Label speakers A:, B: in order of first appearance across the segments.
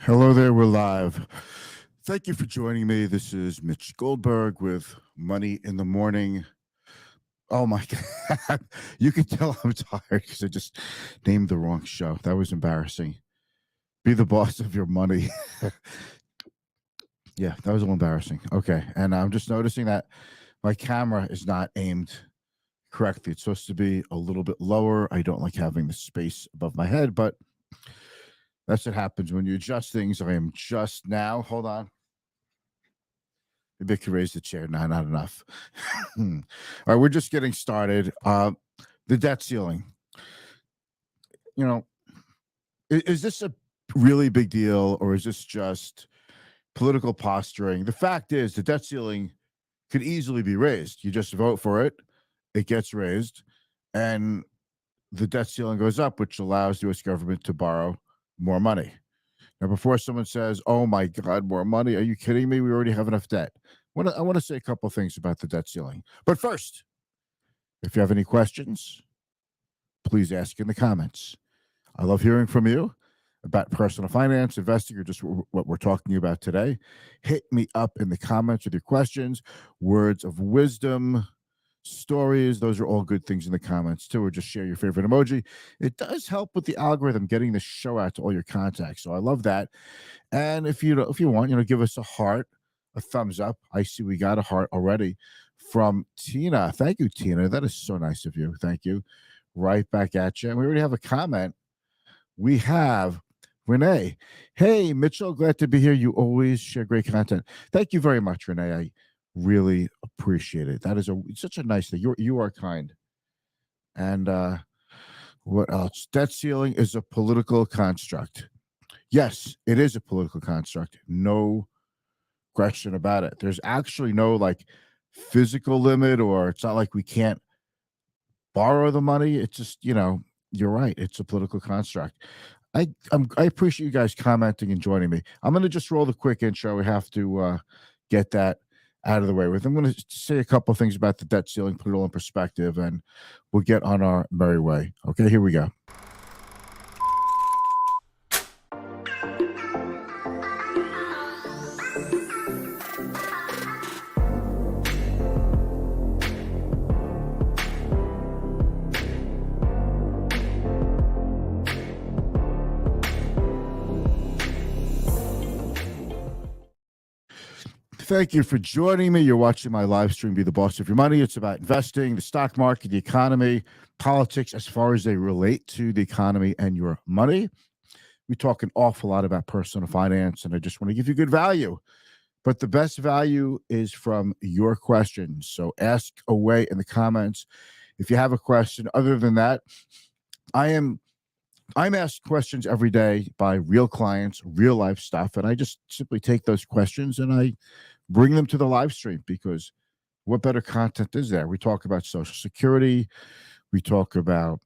A: Hello there, we're live. Thank you for joining me. This is Mitch Goldberg with Money in the Morning. Oh my God. You can tell I'm tired because I just named the wrong show. That was embarrassing. Be the boss of your money. Yeah, that was a little embarrassing. Okay. And I'm just noticing that my camera is not aimed correctly. It's supposed to be a little bit lower. I don't like having the space above my head, but that's what happens when you adjust things. I am just now. Hold on. Maybe I could raise the chair. No, not enough. All right, we're just getting started. The debt ceiling. You know, is this a really big deal or is this just political posturing? The fact is, the debt ceiling could easily be raised. You just vote for it, it gets raised, and the debt ceiling goes up, which allows the U.S. government to borrow more money. Now, before someone says, "Oh my God, more money," are you kidding me? We already have enough debt. I want to say a couple of things about the debt ceiling. But first, if you have any questions, please ask in the comments. I love hearing from you about personal finance, investing, or just what we're talking about today. Hit me up in the comments with your questions, words of wisdom, stories. Those are all good things in the comments too, or just share your favorite emoji. It does help with the algorithm getting the show out to all your contacts. So I love that. And if you want, give us a heart, a thumbs up. I see we got a heart already from Tina. Thank you, Tina. That is so nice of you. Thank you. Right back at you. And we already have a comment. We have Renee. Hey, Mitchell, glad to be here. You always share great content. Thank you very much, Renee. I really appreciate it. That is such a nice thing. You are kind. And what else? Debt ceiling is a political construct. Yes, it is a political construct. No question about it. There's actually no like physical limit, or it's not like we can't borrow the money. It's just, you're right. It's a political construct. I appreciate you guys commenting and joining me. I'm going to just roll the quick intro. We have to get that out of the way with. I'm going to say a couple of things about the debt ceiling, put it all in perspective, and we'll get on our merry way. Okay, here we go. Thank you for joining me. You're watching my live stream, Be the Boss of Your Money. It's about investing, the stock market, the economy, politics, as far as they relate to the economy and your money. We talk an awful lot about personal finance, and I just want to give you good value. But the best value is from your questions. So ask away in the comments if you have a question. Other than that, I'm asked questions every day by real clients, real life stuff, and I just simply take those questions and I bring them to the live stream because what better content is there? We talk about Social Security, we talk about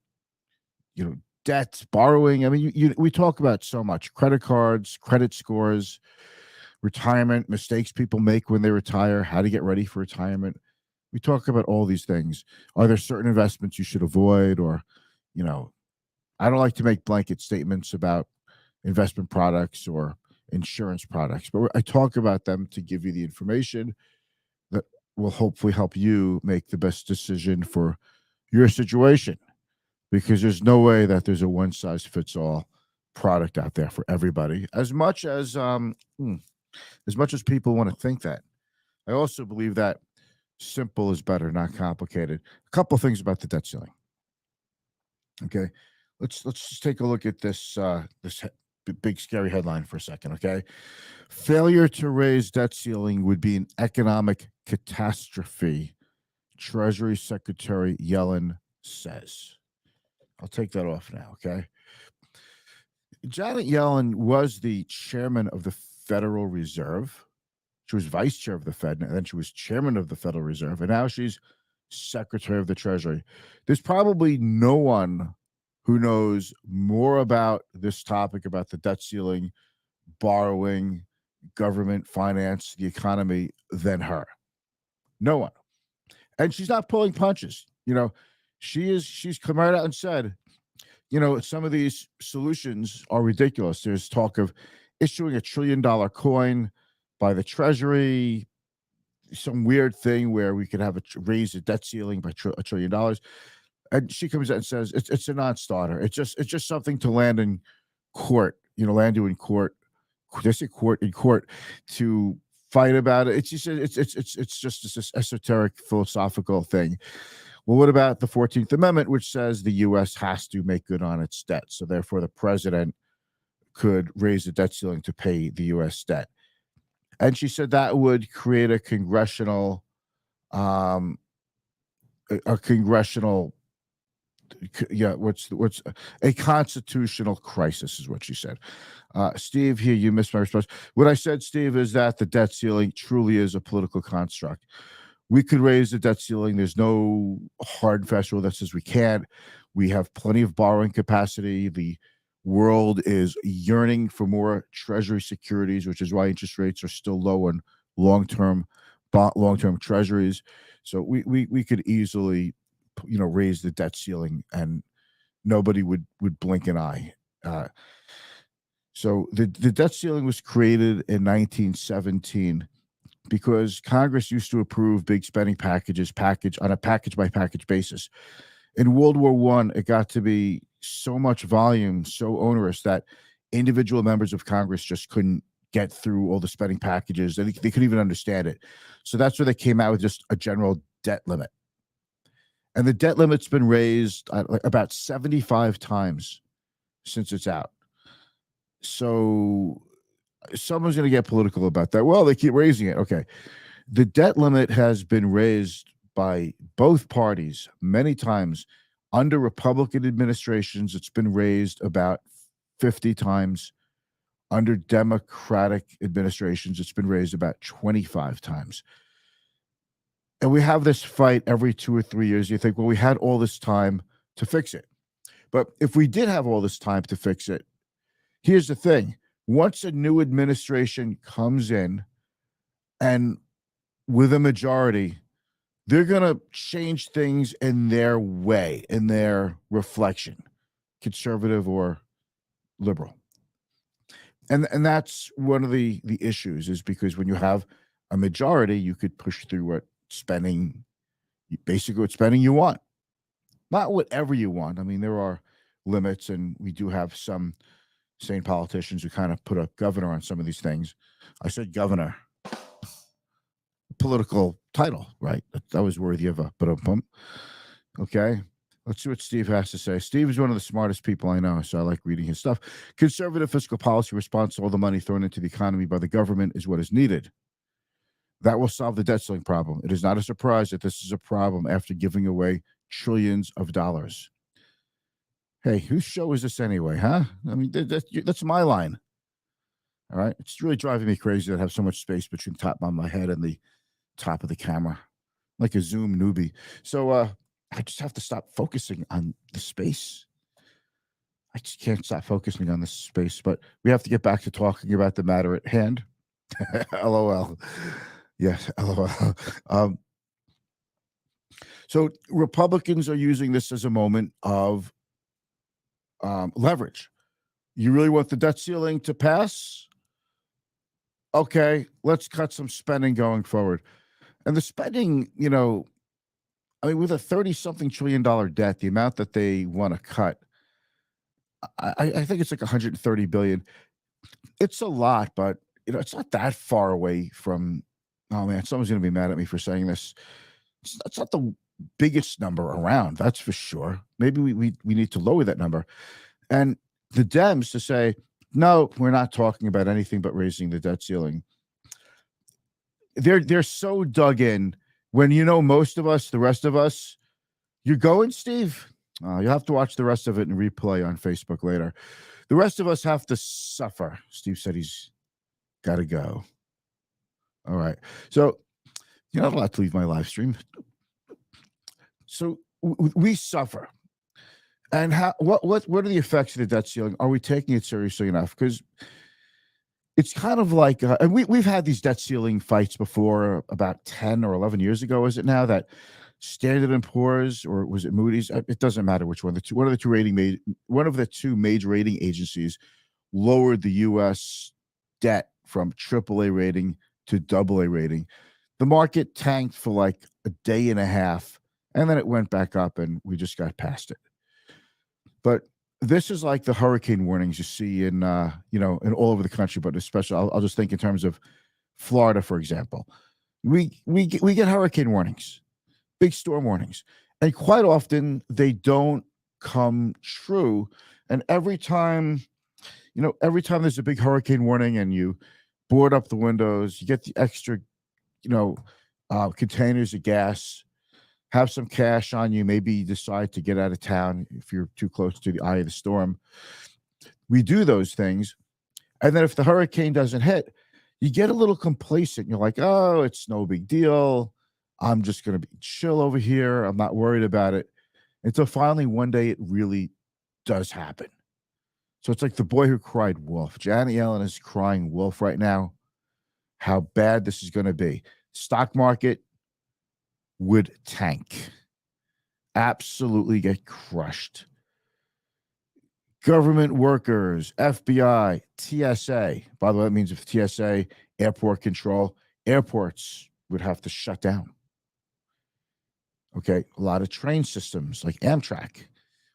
A: debt, borrowing. I mean, we talk about so much: credit cards, credit scores, retirement, mistakes people make when they retire, how to get ready for retirement. We talk about all these things. Are there certain investments you should avoid, or you know, I don't like to make blanket statements about investment products or insurance products, but I talk about them to give you the information that will hopefully help you make the best decision for your situation, because there's no way that there's a one size fits all product out there for everybody, as much as people want to think that. I also believe that simple is better, not complicated. A couple of things about the debt ceiling. Okay, let's just take a look at this big scary headline for a second. Okay, failure to raise debt ceiling would be an economic catastrophe, Treasury Secretary Yellen says. I'll take that off now. Okay, Janet Yellen was the chairman of the Federal Reserve. She was vice chair of the Fed, and then she was chairman of the Federal Reserve, and now she's secretary of the Treasury. There's probably no one who knows more about this topic, about the debt ceiling, borrowing, government finance, the economy, than her. No one. And she's not pulling punches. She's come right out and said, some of these solutions are ridiculous. There's talk of issuing $1 trillion coin by the Treasury, some weird thing where we could have raise the debt ceiling by $1 trillion. And she comes out and says it's a non-starter. It's just something to land in court. Land you in court. They say court in court to fight about it. It's just this esoteric philosophical thing. Well, what about the 14th Amendment, which says the U.S. has to make good on its debt? So therefore, the president could raise the debt ceiling to pay the U.S. debt. And she said that would create a congressional, what's a constitutional crisis is what she said. Steve, here, you missed my response. What I said, Steve, is that the debt ceiling truly is a political construct. We could raise the debt ceiling. There's no hard and fast rule that says we can't. We have plenty of borrowing capacity. The world is yearning for more Treasury securities, which is why interest rates are still low on long-term Treasuries. So we could easily, raise the debt ceiling, and nobody would blink an eye. So the debt ceiling was created in 1917 because Congress used to approve big spending packages on a package by package basis. In World War I, it got to be so much volume, so onerous that individual members of Congress just couldn't get through all the spending packages. They couldn't even understand it. So that's where they came out with just a general debt limit. And the debt limit's been raised about 75 times since it's out. So someone's going to get political about that. Well, they keep raising it. Okay. The debt limit has been raised by both parties many times. Under Republican administrations, it's been raised about 50 times. Under Democratic administrations, it's been raised about 25 times. And we have this fight every 2 or 3 years. You think, well, we had all this time to fix it. But if we did have all this time to fix it, here's the thing. Once a new administration comes in and with a majority, they're going to change things in their way, in their reflection, conservative or liberal. And that's one of the issues, is because when you have a majority, you could push through what spending you want. Not whatever you want. I mean, there are limits, and we do have some sane politicians who kind of put a governor on some of these things. I said governor. Political title, right? That was worthy of a bump. Okay. Let's see what Steve has to say. Steve is one of the smartest people I know, so I like reading his stuff. Conservative fiscal policy response to all the money thrown into the economy by the government is what is needed. That will solve the debt ceiling problem. It is not a surprise that this is a problem after giving away trillions of dollars. Hey, whose show is this anyway, huh? I mean, that's my line. All right. It's really driving me crazy that I have so much space between the top of my head and the top of the camera, like a Zoom newbie. So I just have to stop focusing on the space. I just can't stop focusing on the space, but we have to get back to talking about the matter at hand. LOL. Yes, LOL. So Republicans are using this as a moment of leverage. You really want the debt ceiling to pass? Okay, let's cut some spending going forward. And the spending, with a 30-something $1 trillion debt, the amount that they want to cut, I think it's like 130 billion. It's a lot, but it's not that far away from. Oh man, someone's going to be mad at me for saying this. It's not the biggest number around, that's for sure. Maybe we need to lower that number. And the Dems to say, no, we're not talking about anything but raising the debt ceiling. They're so dug in when most of us, the rest of us, you're going, Steve? You'll have to watch the rest of it and replay on Facebook later. The rest of us have to suffer. Steve said he's got to go. All right. So you're not allowed to leave my live stream. So we suffer. And what are the effects of the debt ceiling? Are we taking it seriously enough? Because it's kind of like, and we've had these debt ceiling fights before, about 10 or 11 years ago, is it now, that Standard & Poor's, or was it Moody's? It doesn't matter which one. One of the two major rating agencies lowered the U.S. debt from AAA rating to AA rating. The market tanked for like a day and a half, and then it went back up, and we just got past it. But this is like the hurricane warnings you see in, in all over the country, but especially, I'll just think in terms of Florida, for example. We get hurricane warnings, big storm warnings, and quite often they don't come true. And every time there's a big hurricane warning and you board up the windows, you get the extra, you know, containers of gas, have some cash on you, maybe you decide to get out of town if you're too close to the eye of the storm. We do those things. And then if the hurricane doesn't hit, you get a little complacent. You're like, oh, it's no big deal. I'm just going to be chill over here. I'm not worried about it. Until finally one day it really does happen. So it's like the boy who cried wolf. Janet Yellen is crying wolf right now. How bad this is going to be. Stock market would tank. Absolutely get crushed. Government workers, FBI, TSA. By the way, that means if TSA, airport control, airports would have to shut down. Okay, a lot of train systems like Amtrak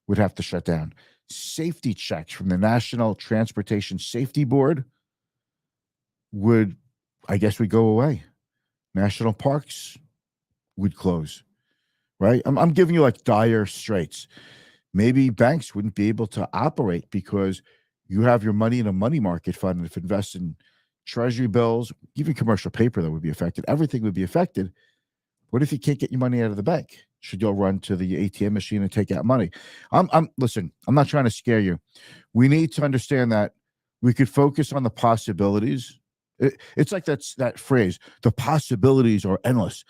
A: would have to shut down. Safety checks from the National Transportation Safety Board would go away. National parks would close, right? I'm giving you like dire straits. Maybe banks wouldn't be able to operate because you have your money in a money market fund. And if it invests in treasury bills, even commercial paper that would be affected, everything would be affected. What if you can't get your money out of the bank? Should you run to the ATM machine and take out money? Listen, I'm not trying to scare you. We need to understand that we could focus on the possibilities. It's like that phrase, the possibilities are endless.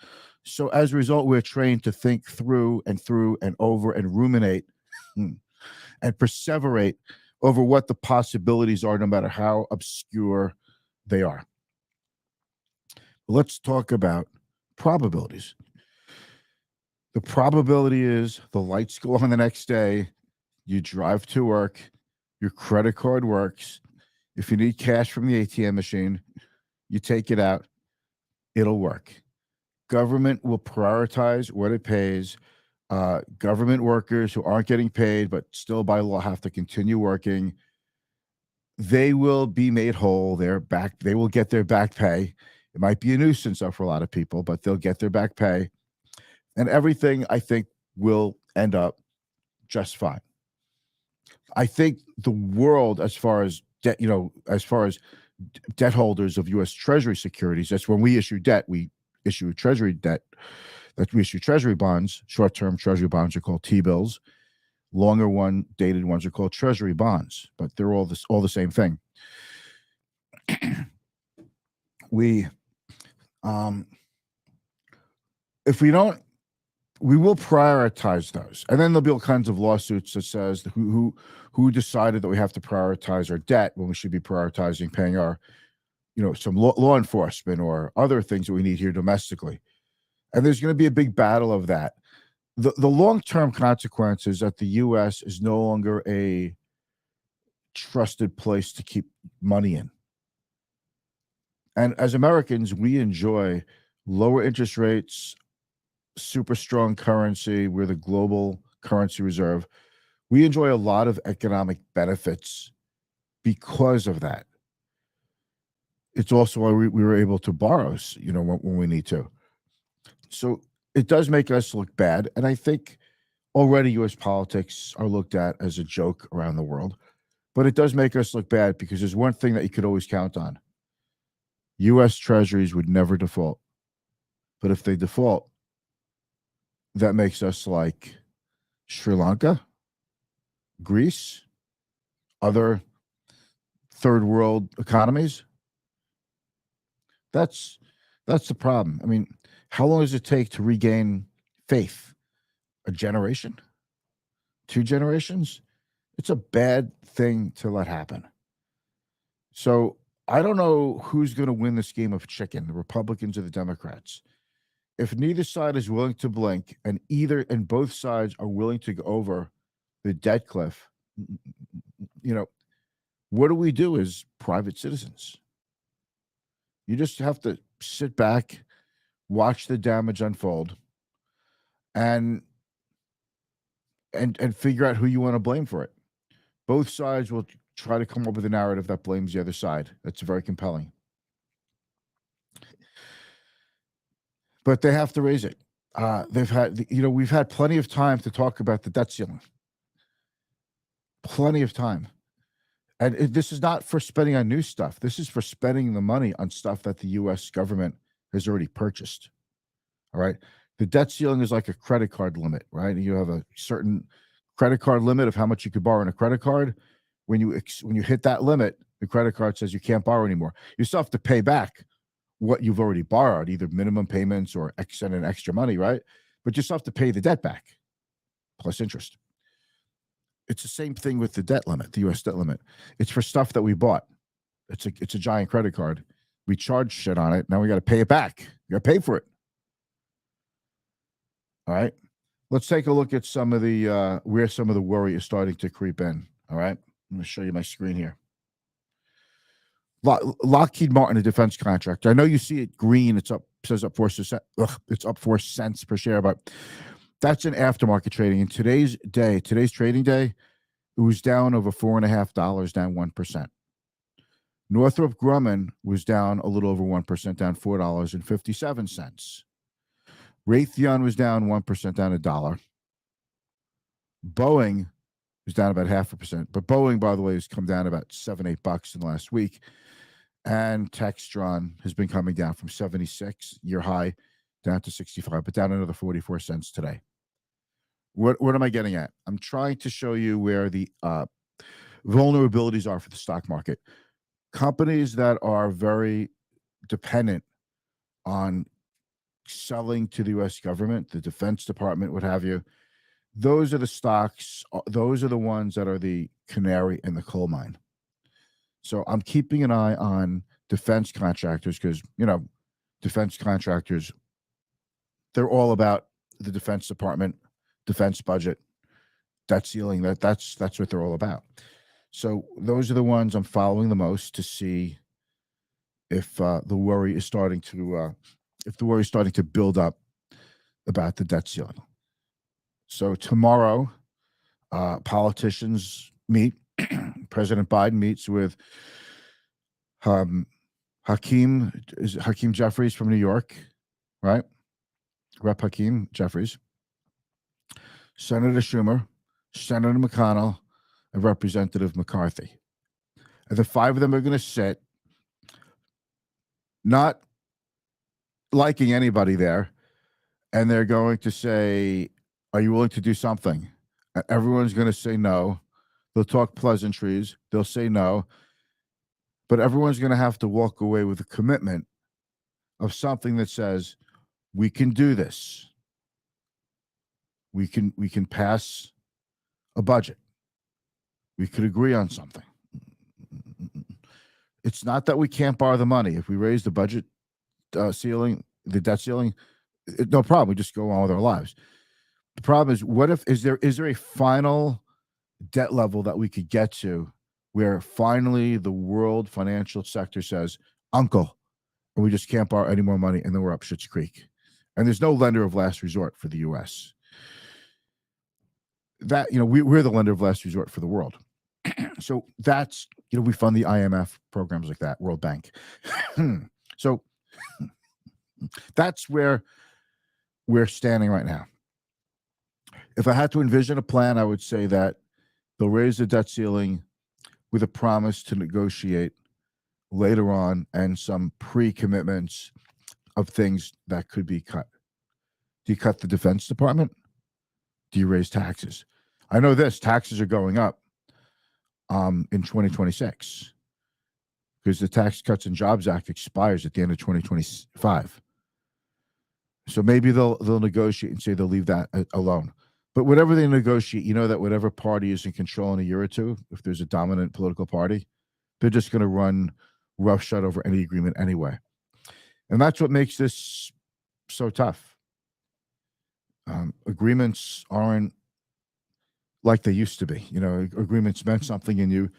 A: So as a result, we're trained to think through and over and ruminate and perseverate over what the possibilities are, no matter how obscure they are. Let's talk about probabilities. The probability is the lights go on the next day, you drive to work, your credit card works. If you need cash from the ATM machine, you take it out, it'll work. Government will prioritize what it pays. Government workers who aren't getting paid but still by law have to continue working, they will be made whole. They will get their back pay. It might be a nuisance for a lot of people, but they'll get their back pay. And everything, I think, will end up just fine. I think the world, as far as debt, debt holders of U.S. Treasury securities, that's when we issue debt. We issue Treasury debt. We issue Treasury bonds. Short-term Treasury bonds are called T-bills. Longer dated ones are called Treasury bonds, but they're all the same thing. If we don't, we will prioritize those, and then there'll be all kinds of lawsuits that says who decided that we have to prioritize our debt when we should be prioritizing paying our, some law enforcement or other things that we need here domestically. And there's going to be a big battle of that. The long-term consequences that the U.S. is no longer a trusted place to keep money in. And as Americans, we enjoy lower interest rates, super strong currency. We're the global currency reserve. We enjoy a lot of economic benefits because of that. It's also why we were able to borrow, when we need to. So it does make us look bad. And I think already U.S. politics are looked at as a joke around the world. But it does make us look bad because there's one thing that you could always count on. U.S. Treasuries would never default. But if they default, that makes us like Sri Lanka, Greece, other third world economies. That's the problem. I mean, how long does it take to regain faith? A generation? 2 generations? It's a bad thing to let happen. So I don't know who's going to win this game of chicken, the Republicans or the Democrats. If neither side is willing to blink and both sides are willing to go over the debt cliff, what do we do as private citizens? You just have to sit back, watch the damage unfold, and figure out who you want to blame for it. Both sides will try to come up with a narrative that blames the other side. That's very compelling. But they have to raise it. We've had plenty of time to talk about the debt ceiling. Plenty of time. And this is not for spending on new stuff. This is for spending the money on stuff that the U.S. government has already purchased. All right. The debt ceiling is like a credit card limit, right? You have a certain credit card limit of how much you could borrow on a credit card. When you hit that limit, the credit card says you can't borrow anymore. You still have to pay back what you've already borrowed, either minimum payments or sending extra money, right? But you still have to pay the debt back plus interest. It's the same thing with the debt limit, the U.S. debt limit. It's for stuff that we bought. It's a giant credit card. We charge shit on it. Now we got to pay it back. You got to pay for it. All right. Let's take a look at some of the where some of the worry is starting to creep in. All right. I'm going to show you my screen here. Lockheed Martin, a defense contractor. I know you see it green. It's up. Says up 4 cents. It's up 4 cents per share, but that's an aftermarket trading. In today's trading day, it was down over $4.50, down 1%. Northrop Grumman was down a little over 1%, down $4.57. Raytheon was down 1%, down $1. Boeing was down about 0.5%, but Boeing, by the way, has come down about $7-8 in the last week. And Textron has been coming down from 76 year high down to 65, but down another 44 cents today. What am I getting at? I'm trying to show you where the vulnerabilities are for the stock market. Companies that are very dependent on selling to the U.S. government, the Defense Department, what have you, those are the stocks, those are the ones that are the canary in the coal mine. So I'm keeping an eye on defense contractors because, defense contractors, they're all about the Defense Department, defense budget, debt ceiling. That's what they're all about. So those are the ones I'm following the most to see if the worry is starting to build up about the debt ceiling. So tomorrow, politicians meet. President Biden meets with Hakeem Jeffries from New York, right? Rep. Hakeem Jeffries, Senator Schumer, Senator McConnell, and Representative McCarthy. And the five of them are going to sit, not liking anybody there, and they're going to say, are you willing to do something? And everyone's going to say no. They'll talk pleasantries. They'll say no. But everyone's going to have to walk away with a commitment of something that says, we can do this. We can pass a budget. We could agree on something. It's not that we can't borrow the money. If we raise the budget ceiling, the debt ceiling, no problem. We just go on with our lives. The problem is, is there a final debt level that we could get to where finally the world financial sector says, uncle, and we just can't borrow any more money, and then we're up Schitt's Creek. And there's no lender of last resort for the U.S. That, we're the lender of last resort for the world. So that's, we fund the IMF programs like that, World Bank. So that's where we're standing right now. If I had to envision a plan, I would say that they'll raise the debt ceiling with a promise to negotiate later on and some pre-commitments of things that could be cut. Do you cut the Defense Department? Do you raise taxes? I know taxes are going up in 2026 because the Tax Cuts and Jobs Act expires at the end of 2025. So maybe they'll negotiate and say they'll leave that alone. But whatever they negotiate, that whatever party is in control in a year or two, if there's a dominant political party, they're just going to run roughshod over any agreement anyway. And that's what makes this so tough. Agreements aren't like they used to be. Agreements meant something and you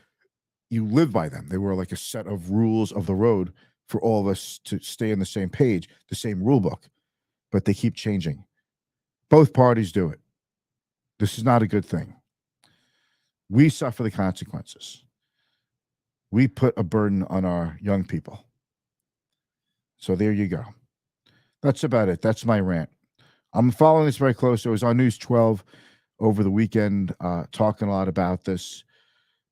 A: live by them. They were like a set of rules of the road for all of us to stay on the same page, the same rule book, but they keep changing. Both parties do it. This is not a good thing. We suffer the consequences. We put a burden on our young people. So there you go. That's about it. That's my rant. I'm following this very close. I was on News 12 over the weekend talking a lot about this,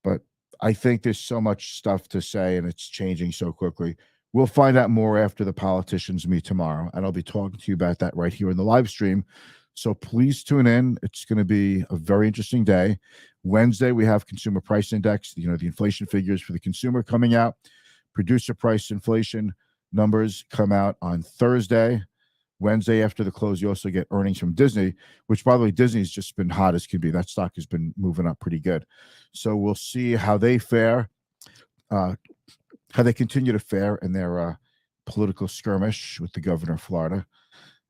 A: but I think there's so much stuff to say and it's changing so quickly. We'll find out more after the politicians meet tomorrow, and I'll be talking to you about that right here in the live stream. So please tune in. It's going to be a very interesting day. Wednesday, we have consumer price index, the inflation figures for the consumer coming out. Producer price inflation numbers come out on Thursday. Wednesday after the close, you also get earnings from Disney, which, by the way, Disney's just been hot as can be. That stock has been moving up pretty good. So we'll see how they fare, how they continue to fare in their political skirmish with the governor of Florida,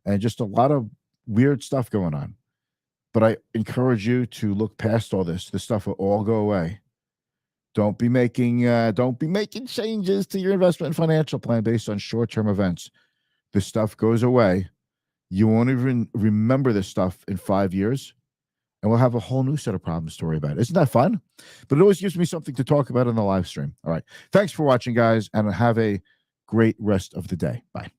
A: and just a lot of weird stuff going on. But I encourage you to look past all this. This stuff will all go away. Don't be making changes to your investment and financial plan based on short-term events. This stuff goes away. You won't even remember this stuff in 5 years, and we'll have a whole new set of problems to worry about. Isn't that fun? But it always gives me something to talk about in the live stream. All right. Thanks for watching, guys, and have a great rest of the day. Bye.